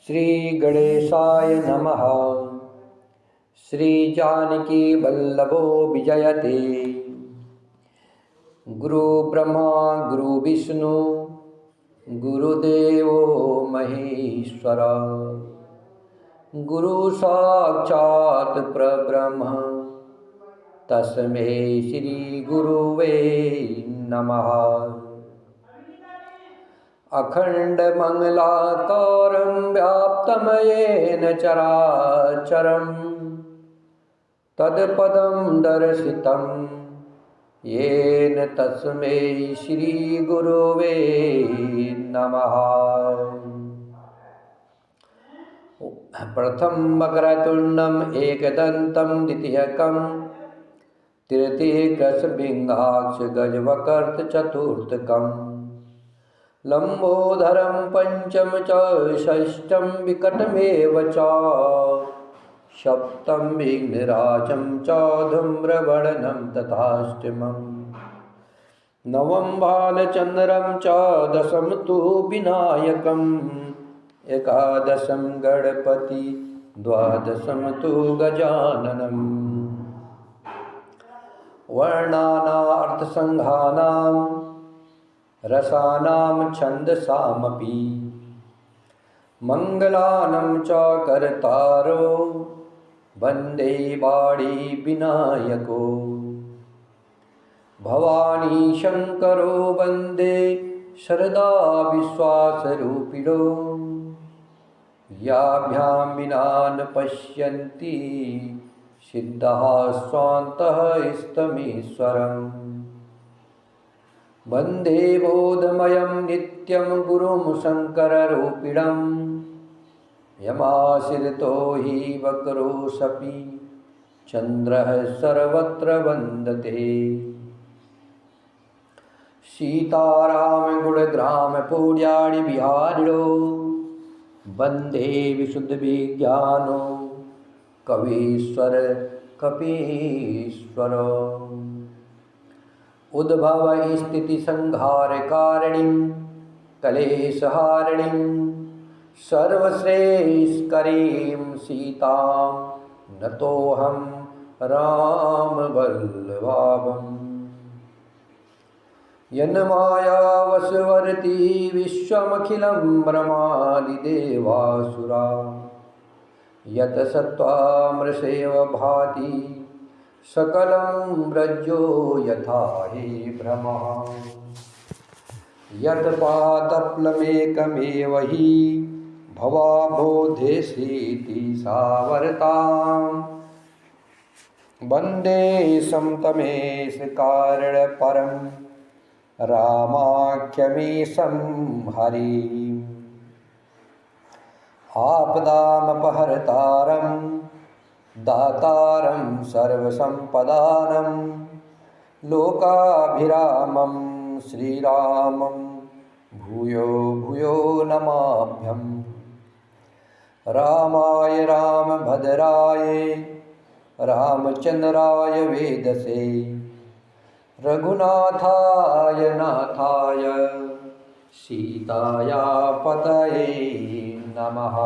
श्री गणेशाय नमः। श्री जानकी वल्लभो विजयते। गुरु ब्रह्मा गुरु विष्णु गुरुदेवो महेश्वर। गुरु साक्षात् परब्रह्म तस्मै श्री गुरुवे नमः। अखण्डमङ्गलाकारं व्याप्तं येन चराचरं तत्पदं दर्शितं येन तस्मै श्रीगुरुवे नमः। प्रथमं वक्रतुण्डं एकदन्तं द्वितीयकं तृतीयकशबिंहाक्ष गजवकर्तचतुर्थकं लंबोदरं पंचम च षष्ठं विकटमेव च सप्तम विघ्नराजं च धूम्रवर्णं तथाष्टमं नवम बालचन्द्रं च दशम तु विनायकम् एकादशं गणपति द्वादशं तु गजाननम्। वर्णानार्थसंघानां रसानां छन्दसामपि मङ्गलानं च कर्तारो वन्दे वाणी विनायको। भवानी शङ्करो वन्दे शरदा विश्वासरूपिणो याभ्यां विना न पश्यन्ति सिद्धाः स्वान्तः इष्टमीश्वरम्। वन्दे बोधमयं नित्यं गुरुं शङ्कररूपिणं यमाश्रितो हि वक्रोऽसपि चन्द्रः सर्वत्र वन्दते। सीतारामगुणग्रामपूज्याणि विहारिणो वन्दे विशुद्धविज्ञानो कवीश्वर कपीश्वरो। उद्भव स्थिति संहारकारिणीं कलेशहारिणीं सर्वश्रेष्ठकरीं सीतां नतोऽहं रामवल्लभाम्। यन्मायावशवर्ती विश्वमखिलं ब्रह्मादिदेवासुरा यत् सत्त्वामृषेव भाति सकलं रज्जो यथा हि भ्रमः। यत् पादप्लमेकमेव हि भवाबोधेसीति सावर्ताम् वन्दे समतमेश कारणपरं रामाख्यमीशं हरिम्। आपदामपहर्तारं दातारं सर्वसम्पदानं लोकाभिरामं श्रीरामं भूयो भूयो नमाम्यहम्। रामाय रामभद्राय रामचन्द्राय वेदसे रघुनाथाय नाथाय सीताया पतये नमः।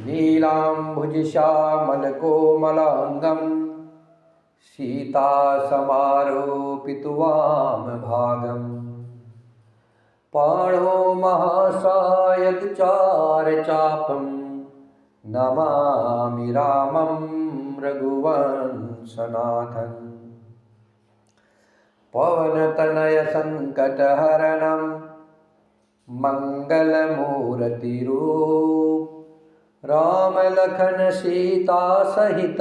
नीलाम्बुजश्यामलकोमलाङ्गं सीतासमारोपितवामभागं पाणो महासायकचारचापं नमामि रामं रघुवंशनाथम्। पवनतनयसङ्कटहरणं मङ्गलमूर्तिरूप राम लखन सीता सहित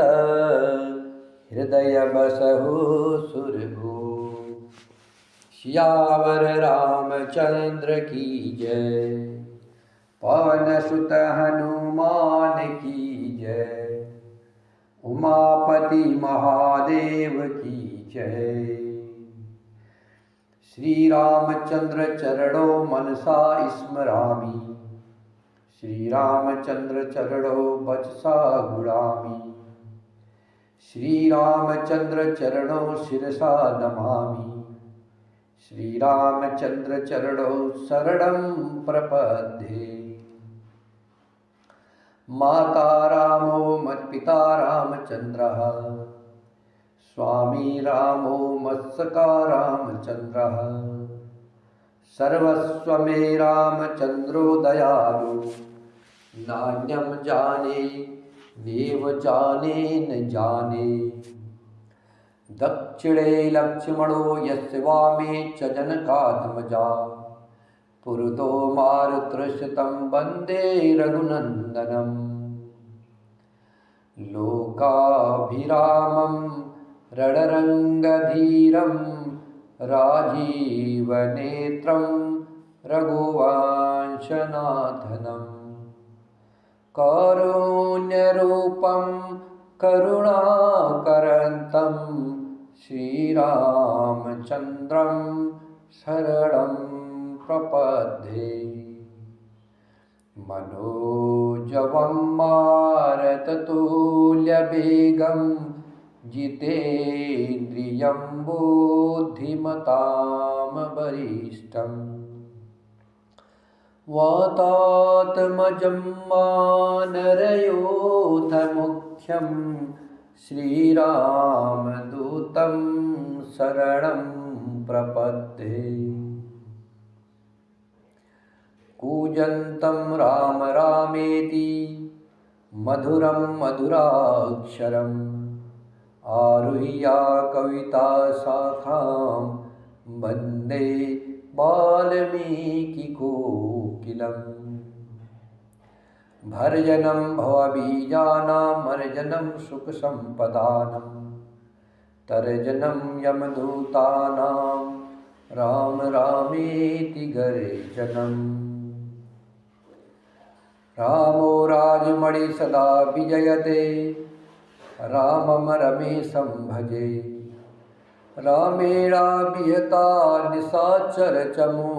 हृदय बसहु सुरभूप। सियावर रामचंद्र की जय पवन सुत हनुमान की जय उमापति महादेव की जय। श्री रामचंद्र चरणों मनसा स्मरामि श्री रामचंद्र चरणों वचसा गुणामि श्री रामचंद्र चरणों शिरसा नमामि श्री रामचंद्र चरणौ शरणं प्रपद्ये। माता रामो मत्पिता रामचन्द्रः स्वामी रामो मत्सखा रामचन्द्रः सर्वस्व मे रामचन्द्रो दयालु नान्यं जाने नेव जाने न जाने दक्षिणे लक्ष्मणो यस्य वामे च जनकात्मजा पुरतो मारुतृषितं वन्दे रघुनन्दनम् लोकाभिरामं रणरङ्गधीरं राजीवनेत्रं रघुवंशनाथनम् कारुण्यरूपं करुणाकरन्तं श्रीरामचन्द्रं शरणं प्रपद्ये मनोजवं मारुततुल्यवेगं जितेन्द्रियं बुद्धिमतां वरिष्ठम् वातात्मजं वानरयोधमुख्यं श्रीरामदूतं शरणं प्रपद्ये कूजन्तं राम रामेति मधुरं मधुराक्षरम् आरुह्य कविताशाखां वन्दे वाल्मीकिकोकिलम् भर्जनं भवबीजानां मर्जनं सुखसम्पदानां तर्जनं यमदूतानां राम रामेति गर्जनम् रामो राजमणि सदा विजयते रामं रमेशं भजे रामेणाभिहता निशाचरचमो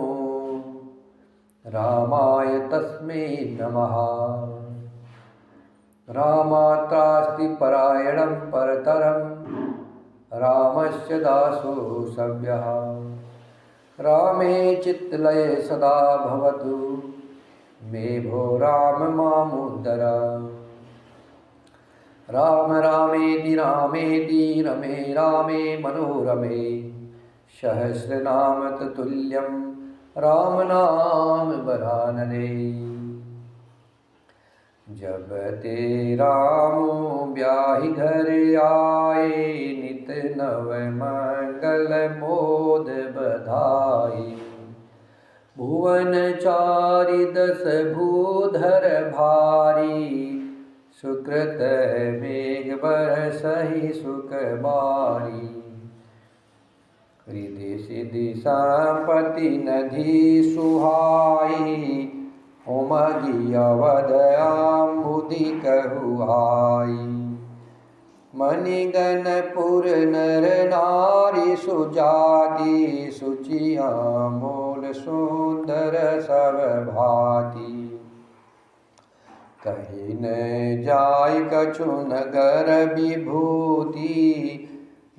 रामाय तस्मै नमः रामात्रास्ति परायणं परतरं रामस्य दासो सव्यः रामे चित्तलये सदा भवतु मे भो राम मामुद्धर राम रामेति रामेति रमे रामे मनोरमे सहस्रनाम तत्तुल्यं राम नाम वरानने जब ते रामो ब्याहि घर आए नित नव मंगल मोद बधाई भुवन चारि दस भूधर भारी सुकृत मेघ बरसहि सुख बारी रिधि सिद्धि संपत्ति नधी सुहाई उमगी अवध आम्बुधि कहुआई मणिगणपुर नर नारी सुजाति सुचिया मोल सुंदर सब भाति कहीं न जाय कछु नगर विभूति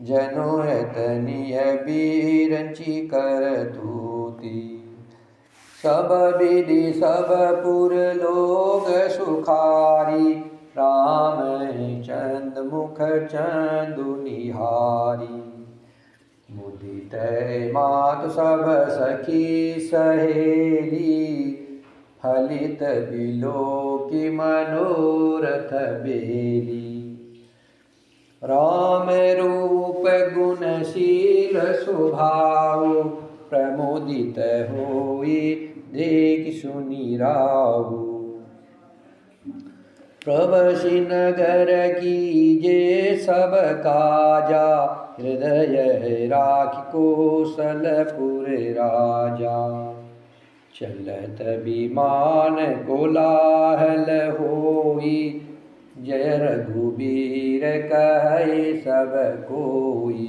जनुतनिय बीरंची कर तूती सब विधि सब पुर लोग सुखारी राम चंद मुख चंदु निहारी मुदित मात सब सखी सहेली फलित बिलो की मनोरथ बेली राम रूप गुणशील स्वभाव प्रमोदित होई देख सुनि राहु प्रवशी नगर कीजे सब काजा हृदय राखि कौशलपुर राजा चलत विमान कोलाहल होई जय रघुबीर कहे सब कोई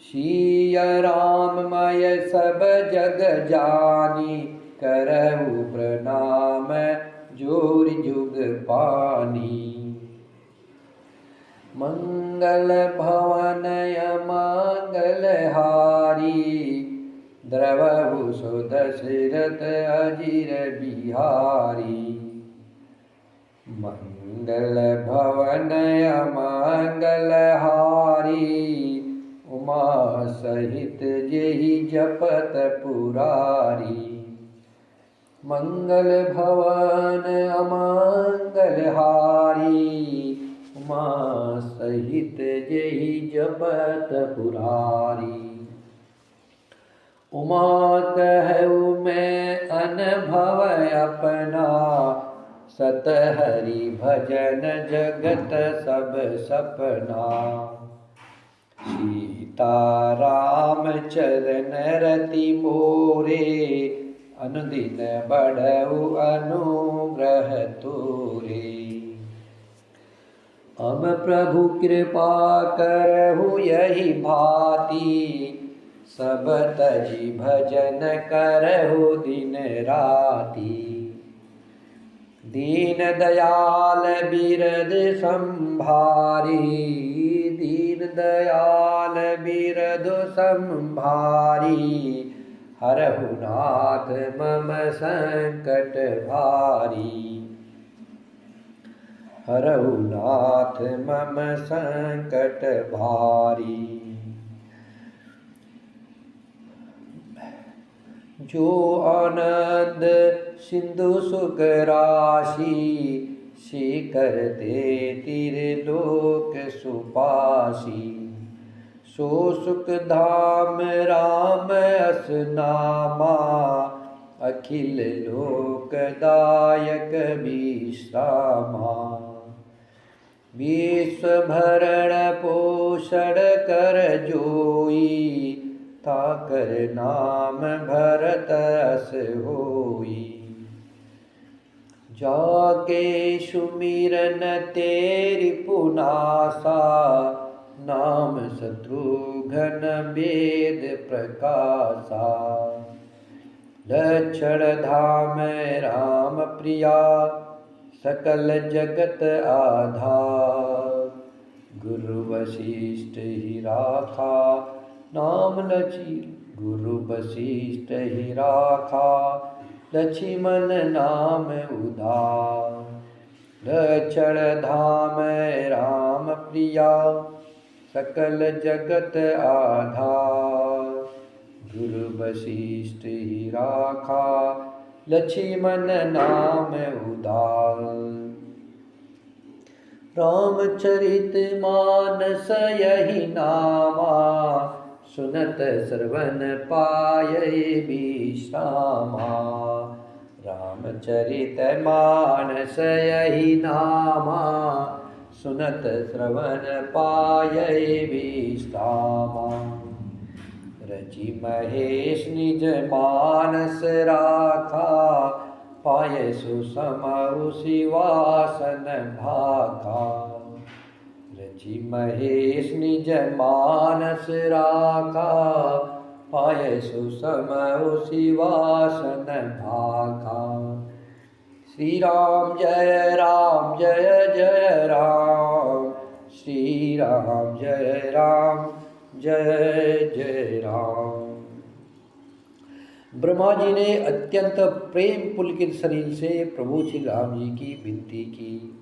सिया राममय सब जग जानी करहु प्रणाम जोर जुग पानी मंगल भवनय मंगलहारी द्रवहु सुदशरथ अजिर बिहारी मंगल भवन अमंगल हारी, उमा सहित जेहि जपत पुरारी। मंगल भवन अमंगल हारी, उमा सहित जेहि जपत पुरारी। उमा कहु मैं अनुभव अपना, सत हरि भजन जगत सब सपना। सीता राम चरण रति मोरे, अनुदिन बढ़ऊ अनुग्रह तोरे। अब प्रभु कृपा करहु यही भांति, सब तजी भजन करहु दिन राति। दीन दयाल बिरद संभारी, दीन दयाल बिरद संभारी। हरहु नाथ मम संकट भारी, हरहु नाथ मम संकट भारी। जो आनंद सिंधु सुख राशि, शिखर ते त्रिलोक सुपासी। सो सुख धाम राम अस नामा, अखिल लोकदायक विश्रामा। विश्व भरण पोषण कर जोई, ताकर नाम भरत अस होई। जाके सुमिरन तेरि पुनासा, नाम शत्रुघ्न वेद प्रकाशा। लक्षण धाम राम प्रिया, सकल जगत आधार। गुरु वशिष्ठ ही राखा, नाम लची गुरु वशिष्ठ ही राखा। लक्ष्मण नाम उदार, लक्षण धाम राम प्रिया, सकल जगत आधार। गुरु वशिष्ठ ही राखा, लक्ष्मण नाम उदार। रामचरित मानस यही नामा, सुनत श्रवण पायै विश्रामा। रामचरित मानस यही नामा, सुनत श्रवण पायै विश्रामा। रचि महेश निज मानस राखा, पाय सुसमउ शिवासन भाखा। रचि महेश निज मानस राखा, पाय सुसमउ शिवासन भाखा। श्री राम जय राम जय जय राम, श्री राम जय राम जय जय राम। ब्रह्मा जी ने अत्यंत प्रेम पुलकित शरीर से प्रभु श्री राम जी की विनती की।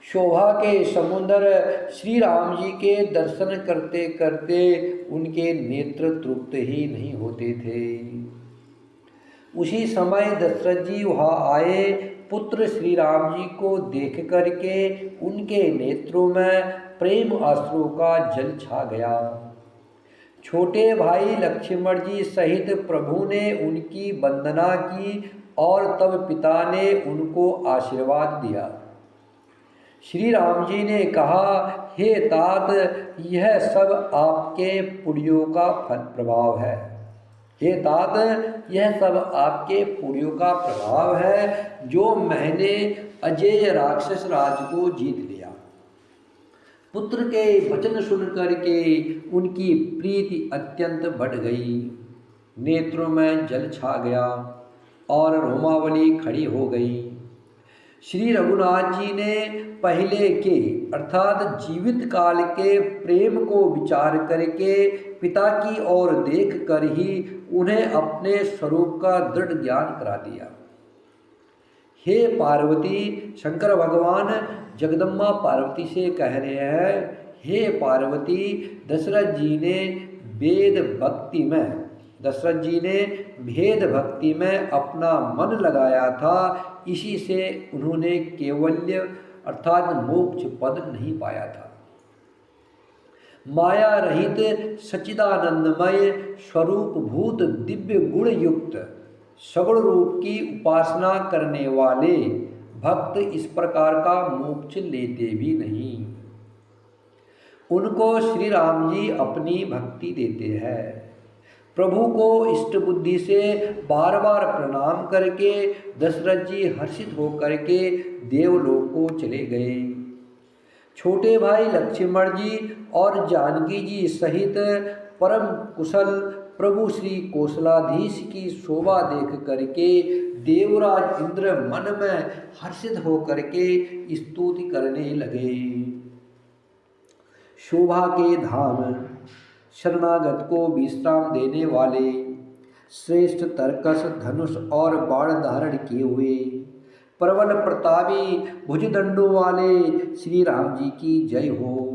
शोभा के समुद्र श्री राम जी के दर्शन करते करते उनके नेत्र तृप्त ही नहीं होते थे। उसी समय दशरथ जी वहाँ आए। पुत्र श्री राम जी को देख करके उनके नेत्रों में प्रेम अश्रु का जल छा गया। छोटे भाई लक्ष्मण जी सहित प्रभु ने उनकी वंदना की और तब पिता ने उनको आशीर्वाद दिया। श्री राम जी ने कहा, हे तात, यह सब आपके पुण्यों का फल प्रभाव है। हे तात, यह सब आपके पुण्यों का प्रभाव है जो मैंने अजेय राक्षस राज को जीत लिया। पुत्र के वचन सुन करके उनकी प्रीति अत्यंत बढ़ गई। नेत्रों में जल छा गया और रोमावली खड़ी हो गई। श्री रघुनाथ जी ने पहले के अर्थात जीवित काल के प्रेम को विचार करके पिता की ओर देख कर ही उन्हें अपने स्वरूप का दृढ़ ज्ञान करा दिया। हे पार्वती, शंकर भगवान जगदम्बा पार्वती से कह रहे हैं, हे पार्वती, दशरथ जी ने भेद भक्ति में अपना मन लगाया था, इसी से उन्होंने केवल्य अर्थात मोक्ष पद नहीं पाया था। माया रहित सच्चिदानंदमय स्वरूप भूत दिव्य गुण युक्त सगुण रूप की उपासना करने वाले भक्त इस प्रकार का मोक्ष लेते भी नहीं। उनको श्री राम जी अपनी भक्ति देते हैं। प्रभु को इष्ट बुद्धि से बार बार प्रणाम करके दशरथ जी हर्षित होकर के देवलोक को चले गए। छोटे भाई लक्ष्मण जी और जानकी जी सहित परम कुशल प्रभु श्री कौशलाधीश की शोभा देख करके देवराज इंद्र मन में हर्षित होकर के स्तुति करने लगे। शोभा के धाम, शरणागत को विश्राम देने वाले, श्रेष्ठ तरकस धनुष और बाण धारण किए हुए, प्रबल प्रतापी भुजदंडों वाले श्री राम जी की जय हो।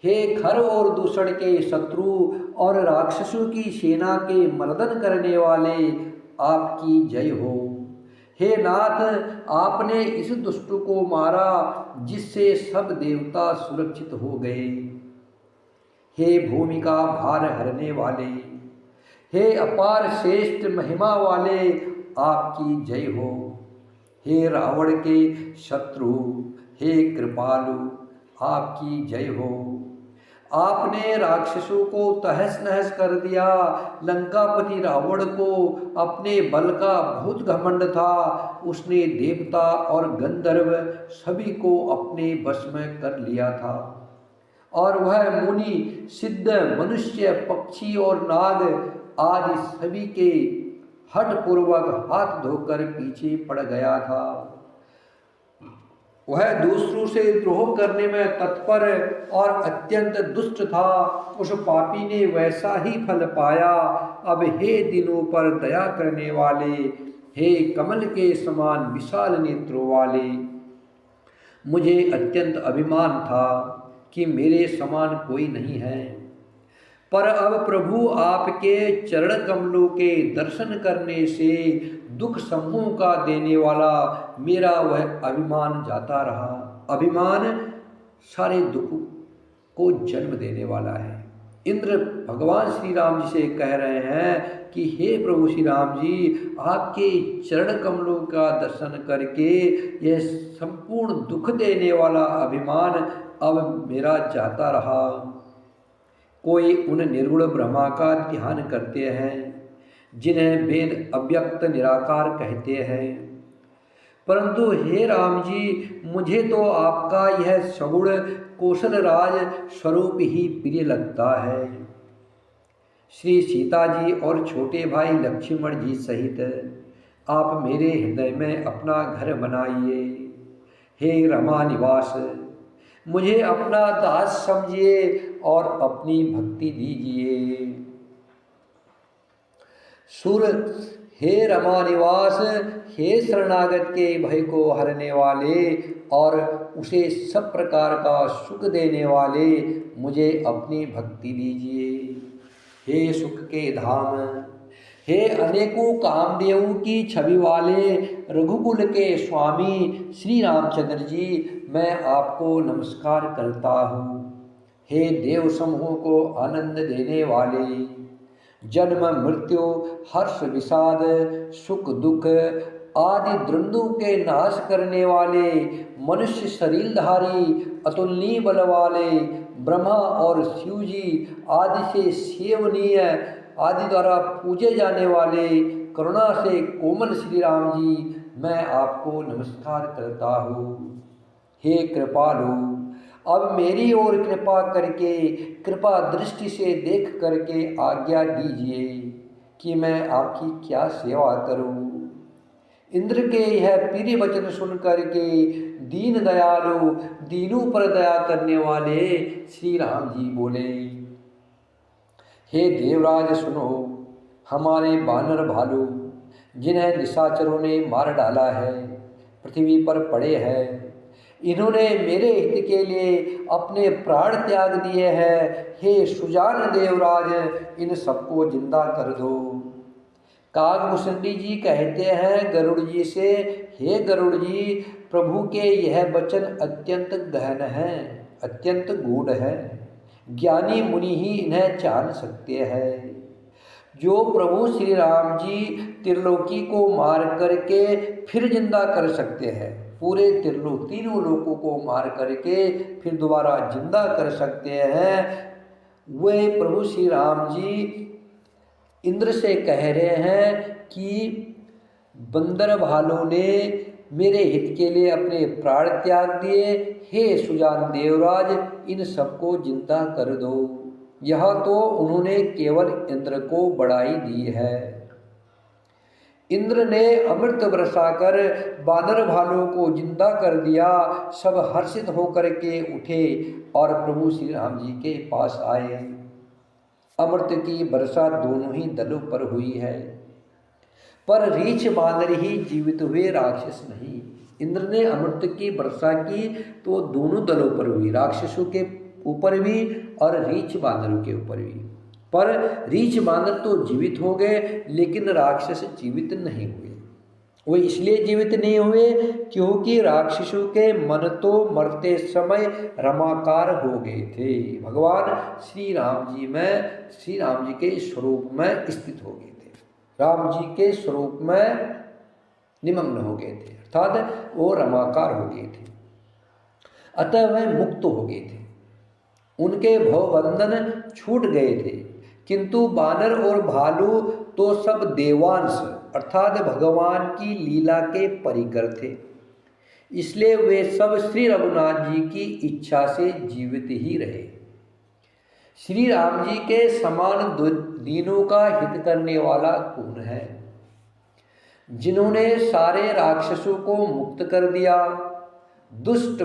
हे खर और दूषण के शत्रु और राक्षसों की सेना के मर्दन करने वाले, आपकी जय हो। हे नाथ, आपने इस दुष्ट को मारा जिससे सब देवता सुरक्षित हो गए। हे भूमि का भार हरने वाले, हे अपार श्रेष्ठ महिमा वाले, आपकी जय हो। हे रावण के शत्रु, हे कृपालु, आपकी जय हो। आपने राक्षसों को तहस नहस कर दिया। लंकापति रावण को अपने बल का बहुत घमंड था। उसने देवता और गंधर्व सभी को अपने वश में कर लिया था और वह मुनि, सिद्ध, मनुष्य, पक्षी और नाग आदि सभी के हठपूर्वक हाथ धोकर पीछे पड़ गया था। वह दूसरों से द्रोह करने में तत्पर और अत्यंत दुष्ट था। उस पापी ने वैसा ही फल पाया। अब हे दिनों पर दया करने वाले, हे कमल के समान विशाल नेत्रों वाले, मुझे अत्यंत अभिमान था कि मेरे समान कोई नहीं है, पर अब प्रभु आपके चरण कमलों के दर्शन करने से दुख समूह का देने वाला मेरा वह अभिमान जाता रहा। अभिमान सारे दुख को जन्म देने वाला है। इंद्र भगवान श्री राम जी से कह रहे हैं कि हे प्रभु श्री राम जी, आपके चरण कमलों का दर्शन करके यह संपूर्ण दुख देने वाला अभिमान अब मेरा जाता रहा। कोई उन निर्गुण ब्रह्मा का ध्यान करते हैं जिन्हें वेद अव्यक्त निराकार कहते हैं, परंतु हे राम जी, मुझे तो आपका यह सगुण कौशल राज स्वरूप ही प्रिय लगता है। श्री सीता जी और छोटे भाई लक्ष्मण जी सहित आप मेरे हृदय में अपना घर बनाइए। हे रमा निवास, मुझे अपना दास समझिए और अपनी भक्ति दीजिए। सुर, हे रमा निवास, हे शरणागत के भय को हरने वाले और उसे सब प्रकार का सुख देने वाले, मुझे अपनी भक्ति दीजिए। हे सुख के धाम, हे अनेकों कामदेवों की छवि वाले रघुकुल के स्वामी श्री रामचंद्र जी, मैं आपको नमस्कार करता हूँ। हे देव समूह को आनंद देने वाले, जन्म मृत्यु हर्ष विषाद सुख दुख आदि द्वंद्वों के नाश करने वाले, मनुष्य शरीरधारी अतुलनीय बल वाले, ब्रह्मा और शिव जी आदि से सेवनीय आदि द्वारा पूजे जाने वाले, करुणा से कोमल श्री राम जी, मैं आपको नमस्कार करता हूँ। हे कृपालु, अब मेरी ओर कृपा करके कृपा दृष्टि से देख करके आज्ञा दीजिए कि मैं आपकी क्या सेवा करूं। इंद्र के यह प्रिय वचन सुन करके दीन दयालु, दीनों पर दया करने वाले श्री राम जी बोले, हे देवराज सुनो, हमारे बानर भालू जिन्हें निशाचरों ने मार डाला है, पृथ्वी पर पड़े हैं। इन्होंने मेरे हित के लिए अपने प्राण त्याग दिए हैं। हे सुजान देवराज, इन सबको जिंदा कर दो। कागभूषणी जी कहते हैं गरुड़ जी से, हे गरुड़ जी, प्रभु के यह वचन अत्यंत गहन है, अत्यंत गूढ़ है। ज्ञानी मुनि ही इन्हें जान सकते हैं। जो प्रभु श्री राम जी त्रिलोकी को मार करके फिर जिंदा कर सकते हैं, पूरे त्रिलोक तीनों लोकों को मार करके फिर दोबारा जिंदा कर सकते हैं, वे प्रभु श्री राम जी इंद्र से कह रहे हैं कि बंदर भालों ने मेरे हित के लिए अपने प्राण त्याग दिए। हे सुजान देवराज, इन सबको जिंदा कर दो। यह तो उन्होंने केवल इंद्र को बढ़ाई दी है। इंद्र ने अमृत बरसाकर बानर भालों को जिंदा कर दिया। सब हर्षित होकर के उठे और प्रभु श्री राम जी के पास आए। अमृत की वर्षा दोनों ही दलों पर हुई है, पर रीछ बानर ही जीवित हुए, राक्षस नहीं। इंद्र ने अमृत की वर्षा की तो दोनों दलों पर हुई, राक्षसों के ऊपर भी और रीछ बानरों के ऊपर भी। पर रीछ बानर तो जीवित हो गए, लेकिन राक्षस जीवित नहीं हुए। वो इसलिए जीवित नहीं हुए क्योंकि राक्षसों के मन तो मरते समय रमाकार हो गए थे, भगवान श्री राम जी के स्वरूप में स्थित हो गए थे, राम जी के स्वरूप में निमग्न हो गए थे, अर्थात वो रमाकार हो गए थे। अतः वह मुक्त हो गए थे, उनके भवबंधन छूट गए थे। किंतु बानर और भालू तो सब देवांश अर्थात भगवान की लीला के परिकर थे, इसलिए वे सब श्री रघुनाथ जी की इच्छा से जीवित ही रहे। श्री राम जी के समान दीनों का हित करने वाला कौन है? जिन्होंने सारे राक्षसों को मुक्त कर दिया, दुष्ट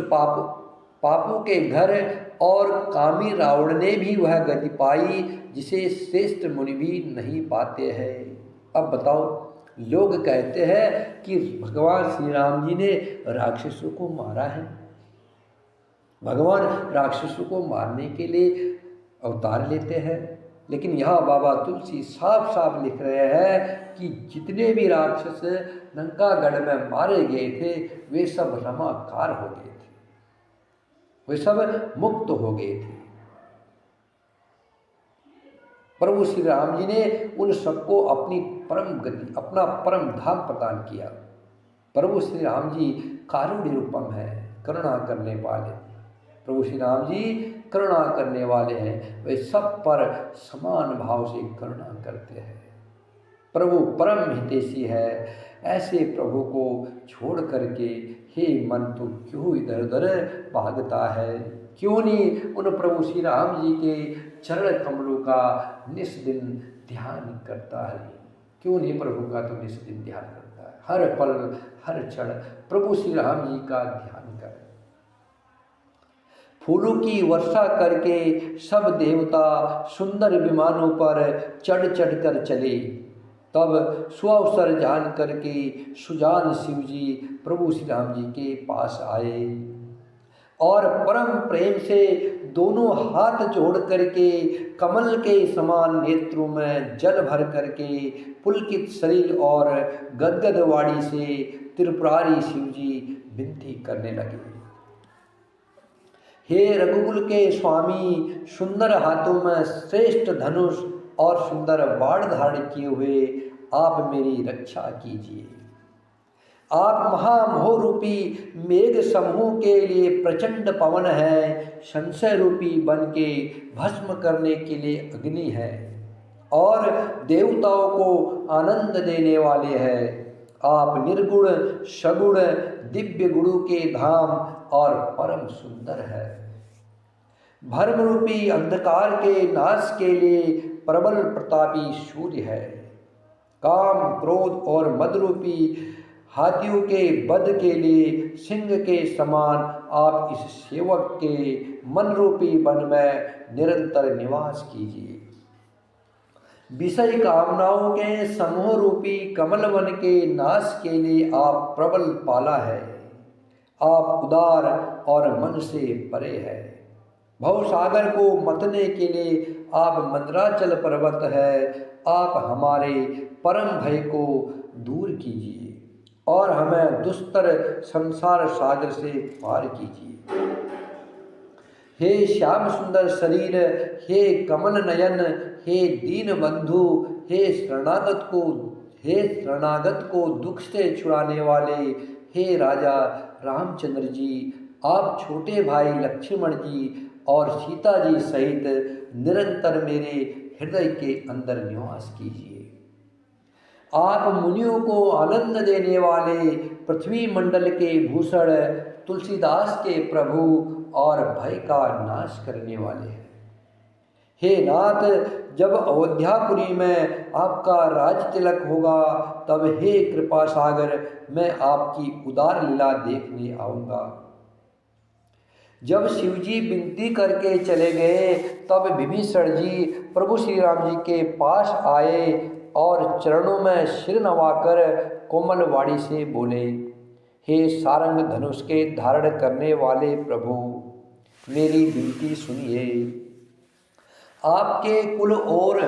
पापों के घर और कामी रावण ने भी वह गति पाई जिसे श्रेष्ठ मुनि भी नहीं पाते हैं। अब बताओ, लोग कहते हैं कि भगवान श्री राम जी ने राक्षसों को मारा है, भगवान राक्षसों को मारने के लिए अवतार लेते हैं, लेकिन यहाँ बाबा तुलसी साफ साफ लिख रहे हैं कि जितने भी राक्षस लंकागढ़ में मारे गए थे वे सब रमाकार हो गए थे, वे सब मुक्त हो गए थे। प्रभु श्री राम जी ने उन सबको अपनी परम गति, अपना परम धाम प्रदान किया। प्रभु श्री राम जी कारुण्य रूपम है, करुणा करने वाले। प्रभु श्री राम जी करुणा करने वाले हैं, वे सब पर समान भाव से करुणा करते हैं। प्रभु परम हितैषी है। ऐसे प्रभु को छोड़ करके हे मन तो क्यों इधर उधर भागता है? क्यों नहीं उन प्रभु श्री राम जी के चरण कमलों का निस्दिन ध्यान करता है? क्यों नहीं प्रभु का तो निस्दिन ध्यान करता है? हर पल हर क्षण प्रभु श्री राम जी का ध्यान कर। फूलों की वर्षा करके सब देवता सुंदर विमानों पर चढ़ चढ़ कर चले। तब सुअवसर जान करके सुजान शिव जी प्रभु श्री राम जी के पास आए और परम प्रेम से दोनों हाथ जोड़ करके कमल के समान नेत्रों में जल भर करके पुलकित शरीर और गदगद वाणी से त्रिपुरारी शिव जी विनती करने लगे। हे रघुकुल के स्वामी, सुंदर हाथों में श्रेष्ठ धनुष और सुंदर बाण धारण किए हुए आप मेरी रक्षा कीजिए। आप महामोह रूपी मेघ समूह के लिए प्रचंड पवन है, संशय रूपी बन के भस्म करने के लिए अग्नि है और देवताओं को आनंद देने वाले हैं। आप निर्गुण सगुण दिव्य गुणों के धाम और परम सुंदर है। भर्म रूपी अंधकार के नाश के लिए प्रबल प्रतापी सूर्य है। काम क्रोध और मद रूपी हाथियों के वध के लिए सिंह के समान आप इस सेवक के मन रूपी वन में निरंतर निवास कीजिए। विषय कामनाओं के समूह रूपी कमल वन के नाश के लिए आप प्रबल पाला है। आप उदार और मन से परे है। भवसागर को मतने के लिए आप मंदराचल पर्वत है। आप हमारे परम भय को दूर कीजिए और हमें दुस्तर संसार सागर से पार कीजिए। हे श्याम सुंदर शरीर, हे कमल नयन, हे दीन बंधु, हे शरणागत को दुख से छुड़ाने वाले, हे राजा रामचंद्र जी, आप छोटे भाई लक्ष्मण जी और सीता जी सहित निरंतर मेरे हृदय के अंदर निवास कीजिए। आप मुनियों को आनंद देने वाले, पृथ्वी मंडल के भूषण, तुलसीदास के प्रभु और भय का नाश करने वाले हैं। हे नाथ, जब अयोध्यापुरी में आपका राज तिलक होगा तब हे कृपा सागर मैं आपकी उदार लीला देखने आऊँगा। जब शिवजी विनती करके चले गए तब विभीषण जी प्रभु श्री राम जी के पास आए और चरणों में सिर नवाकर कोमल वाणी से बोले, हे सारंग धनुष के धारण करने वाले प्रभु, मेरी विनती सुनिए। आपने कुल और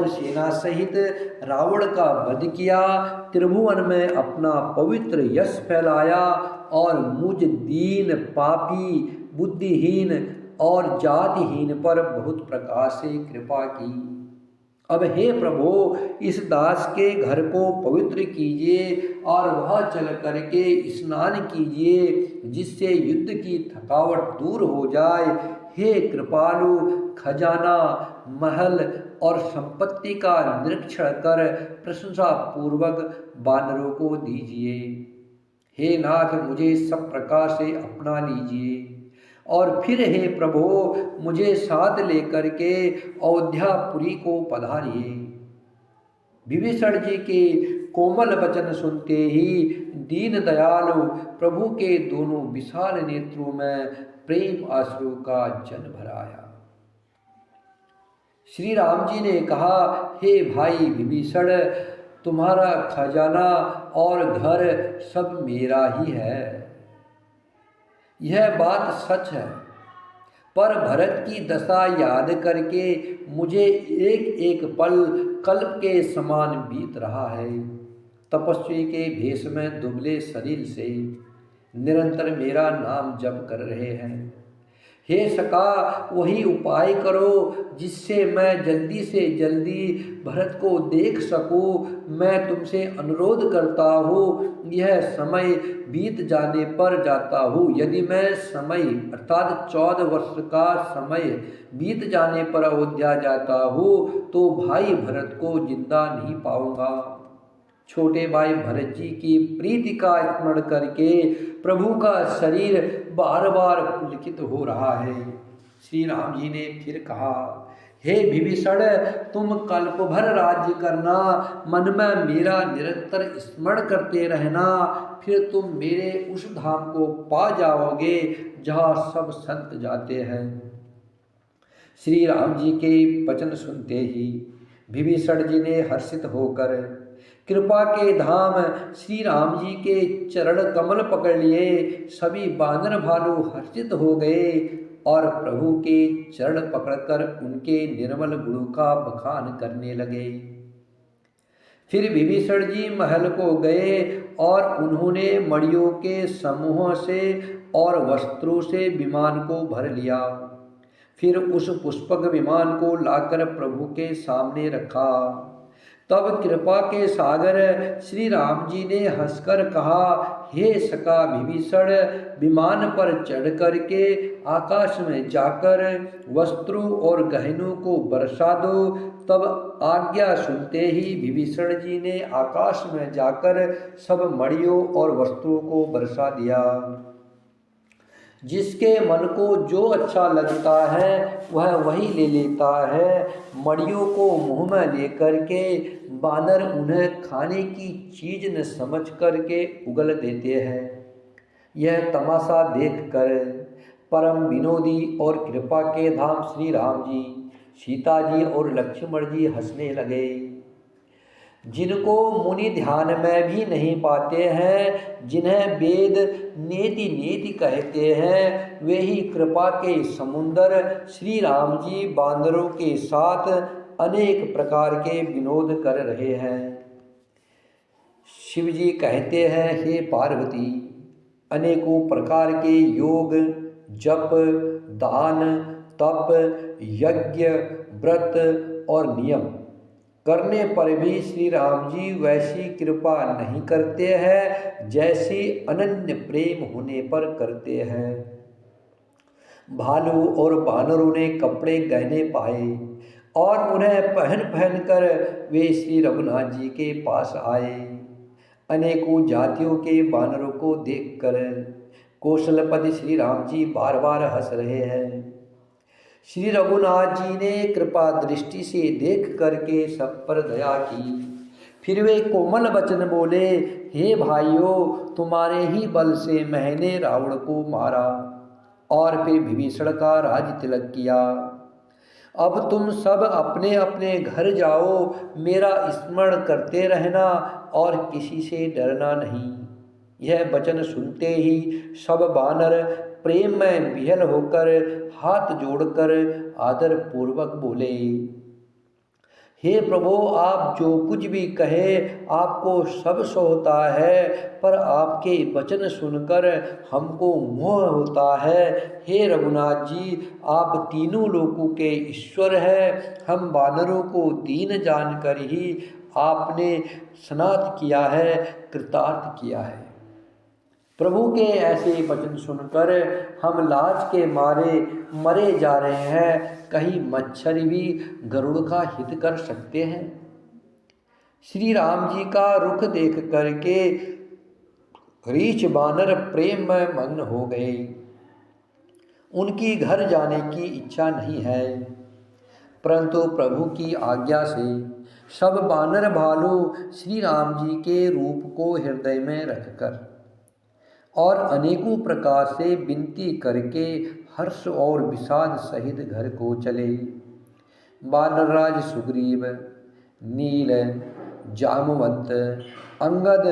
सेना सहित रावण का वध किया, त्रिभुवन में अपना पवित्र यश फैलाया और मुझ दीन पापी, बुद्धिहीन और जातिहीन पर बहुत प्रकार से कृपा की। अब हे प्रभु, इस दास के घर को पवित्र कीजिए और वह चल करके स्नान कीजिए, जिससे युद्ध की थकावट दूर हो जाए। हे कृपालु, खजाना, महल और संपत्ति का निरीक्षण कर प्रशंसा पूर्वक वानरों को दीजिए। हे नाथ, मुझे सब प्रकार से अपना लीजिए और फिर हे प्रभु, मुझे साथ लेकर के अयोध्यापुरी को पधारिए। विभीषण जी के कोमल वचन सुनते ही दीन दयालु प्रभु के दोनों विशाल नेत्रों में प्रेम आंसू का जल भर आया। श्री राम जी ने कहा, हे भाई विभीषण, तुम्हारा खजाना और घर सब मेरा ही है। यह बात सच है, पर भरत की दशा याद करके मुझे एक एक पल कल्प के समान बीत रहा है। तपस्वी के भेष में दुबले शरीर से निरंतर मेरा नाम जप कर रहे हैं। हे सखा, वही उपाय करो जिससे मैं जल्दी से जल्दी भरत को देख सकूं। मैं तुमसे अनुरोध करता हूँ, यह समय बीत जाने पर जाता हूँ। यदि मैं समय अर्थात 14 वर्ष का समय बीत जाने पर अयोध्या जाता हूँ तो भाई भरत को जिंदा नहीं पाऊंगा। छोटे भाई भरत जी की प्रीति का स्मरण करके प्रभु का शरीर बार बार पुलकित हो रहा है। श्री राम जी ने फिर कहा, हे विभीषण, तुम कल्प भर राज्य करना, मन में मेरा निरंतर स्मरण करते रहना, फिर तुम मेरे उस धाम को पा जाओगे जहाँ सब संत जाते हैं। श्री राम जी के वचन सुनते ही विभीषण जी ने हर्षित होकर कृपा के धाम श्री राम जी के चरण कमल पकड़ लिए। सभी बानर भालू हर्षित हो गए और प्रभु के चरण पकड़कर उनके निर्मल गुणों का बखान करने लगे। फिर विभीषण जी महल को गए और उन्होंने मणियों के समूह से और वस्त्रों से विमान को भर लिया। फिर उस पुष्पक विमान को लाकर प्रभु के सामने रखा। तब कृपा के सागर श्री राम जी ने हंसकर कहा, हे सखा विभीषण, विमान पर चढ़ करके आकाश में जाकर वस्त्रों और गहनों को बरसा दो। तब आज्ञा सुनते ही विभीषण जी ने आकाश में जाकर सब मणियों और वस्त्रों को बरसा दिया। जिसके मन को जो अच्छा लगता है वह वही ले लेता है। मणियों को मुँह में लेकर के बानर उन्हें खाने की चीज न समझ करके उगल देते हैं। यह तमाशा देखकर परम विनोदी और कृपा के धाम श्री राम जी सीता जी और लक्ष्मण जी हंसने लगे। जिनको मुनि ध्यान में भी नहीं पाते हैं, जिन्हें वेद नेति नेति कहते हैं, वे ही कृपा के समुंदर श्री राम जी बांदरों के साथ अनेक प्रकार के विनोद कर रहे हैं। शिव जी कहते हैं, हे पार्वती, अनेकों प्रकार के योग, जप, दान, तप, यज्ञ, व्रत और नियम करने पर भी श्री राम जी वैसी कृपा नहीं करते हैं जैसी अनन्य प्रेम होने पर करते हैं। भालू और बानरों ने कपड़े गहने पाए और उन्हें पहन पहन कर वे श्री रघुनाथ जी के पास आए। अनेकों जातियों के बानरों को देखकर कौशलपति श्री राम जी बार बार हंस रहे हैं। श्री रघुनाथ जी ने कृपा दृष्टि से देख करके सब पर दया की। फिर वे कोमल वचन बोले, हे भाइयों, तुम्हारे ही बल से मैंने रावण को मारा और फिर विभीषण का राज तिलक किया। अब तुम सब अपने अपने घर जाओ, मेरा स्मरण करते रहना और किसी से डरना नहीं। यह वचन सुनते ही सब बानर प्रेम में विह्वल होकर हाथ जोड़कर आदर पूर्वक बोले, हे प्रभु, आप जो कुछ भी कहे आपको सब सोता है, पर आपके वचन सुनकर हमको मोह होता है। हे रघुनाथ जी, आप तीनों लोकों के ईश्वर हैं। हम बानरों को दीन जानकर ही आपने स्नात किया है, कृतार्थ किया है। प्रभु के ऐसे वचन सुनकर हम लाज के मारे मरे जा रहे हैं। कहीं मच्छर भी गरुड़ का हित कर सकते हैं? श्री राम जी का रुख देख करके रीछ बानर प्रेम में मग्न हो गए। उनकी घर जाने की इच्छा नहीं है, परंतु प्रभु की आज्ञा से सब बानर भालू श्री राम जी के रूप को हृदय में रखकर और अनेकों प्रकार से विनती करके हर्ष और विषाद सहित घर को चले। वानरराज सुग्रीव, नील, जामवंत, अंगद,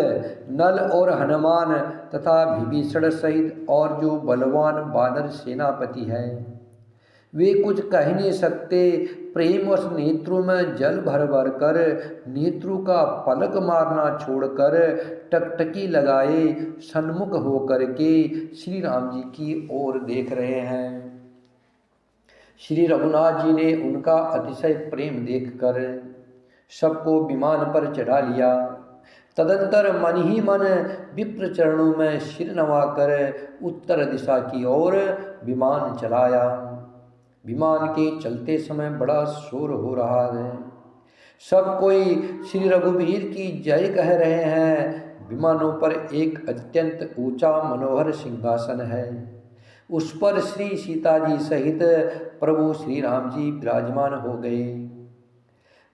नल और हनुमान तथा विभीषण सहित और जो बलवान वानर सेनापति हैं, वे कुछ कह नहीं सकते। प्रेमवश नेत्रों में जल भर भर कर नेत्रों का पलक मारना छोड़कर टकटकी लगाए सन्मुख होकर के श्री राम जी की ओर देख रहे हैं। श्री रघुनाथ जी ने उनका अतिशय प्रेम देखकर सबको विमान पर चढ़ा लिया। तदंतर मन ही मन विप्र चरणों में सिर नवाकर उत्तर दिशा की ओर विमान चलाया। विमान के चलते समय बड़ा शोर हो रहा है। सब कोई श्री रघुवीर की जय कह रहे हैं। विमानों पर एक अत्यंत ऊंचा मनोहर सिंहासन है। उस पर श्री सीता जी सहित प्रभु श्री राम जी विराजमान हो गए।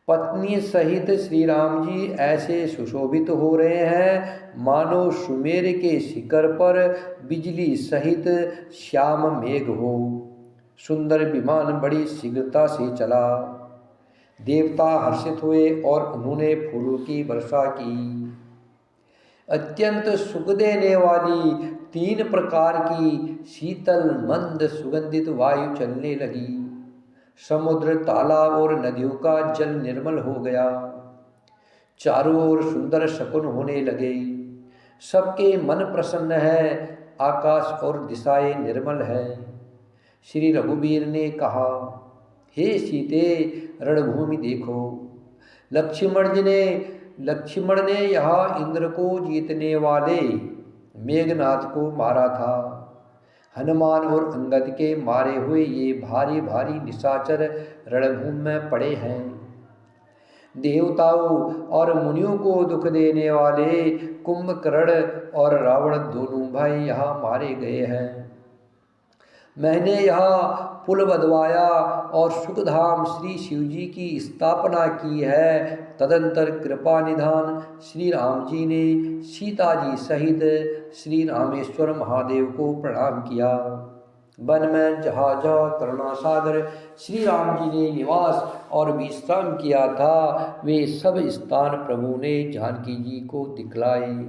पत्नी सहित श्री राम जी ऐसे सुशोभित हो रहे हैं मानो सुमेर के शिखर पर बिजली सहित श्याम मेघ हो। सुंदर विमान बड़ी शीघ्रता से चला। देवता हर्षित हुए और उन्होंने फूलों की वर्षा की। अत्यंत सुख देने वाली 3 प्रकार की शीतल मंद सुगंधित वायु चलने लगी। समुद्र, तालाब और नदियों का जल निर्मल हो गया। चारों ओर सुंदर शकुन होने लगे। सबके मन प्रसन्न है। आकाश और दिशाएं निर्मल है। श्री रघुवीर ने कहा, हे सीते, रणभूमि देखो। लक्ष्मण ने यहाँ इंद्र को जीतने वाले मेघनाथ को मारा था। हनुमान और अंगद के मारे हुए ये भारी भारी निशाचर रणभूमि में पड़े हैं। देवताओं और मुनियों को दुख देने वाले कुंभकर्ण और रावण दोनों भाई यहाँ मारे गए हैं। मैंने यहाँ पुल बंधवाया और सुखधाम श्री शिव जी की स्थापना की है। तदंतर कृपा निधान श्री राम जी ने सीता जी सहित श्री रामेश्वर महादेव को प्रणाम किया। वन में जहाँ जहाँ करुणासागर श्री राम जी ने निवास और विश्राम किया था, वे सब स्थान प्रभु ने जानकी जी को दिखलाए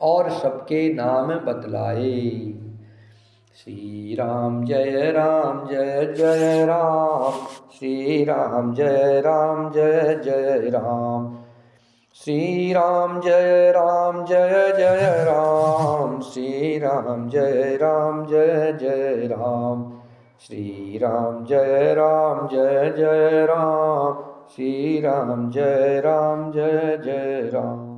और सबके नाम बतलाए। श्री राम जय जय राम, श्री राम जय जय राम, श्री राम जय जय राम, श्री राम जय जय राम, श्री राम जय जय राम, श्री राम जय जय राम।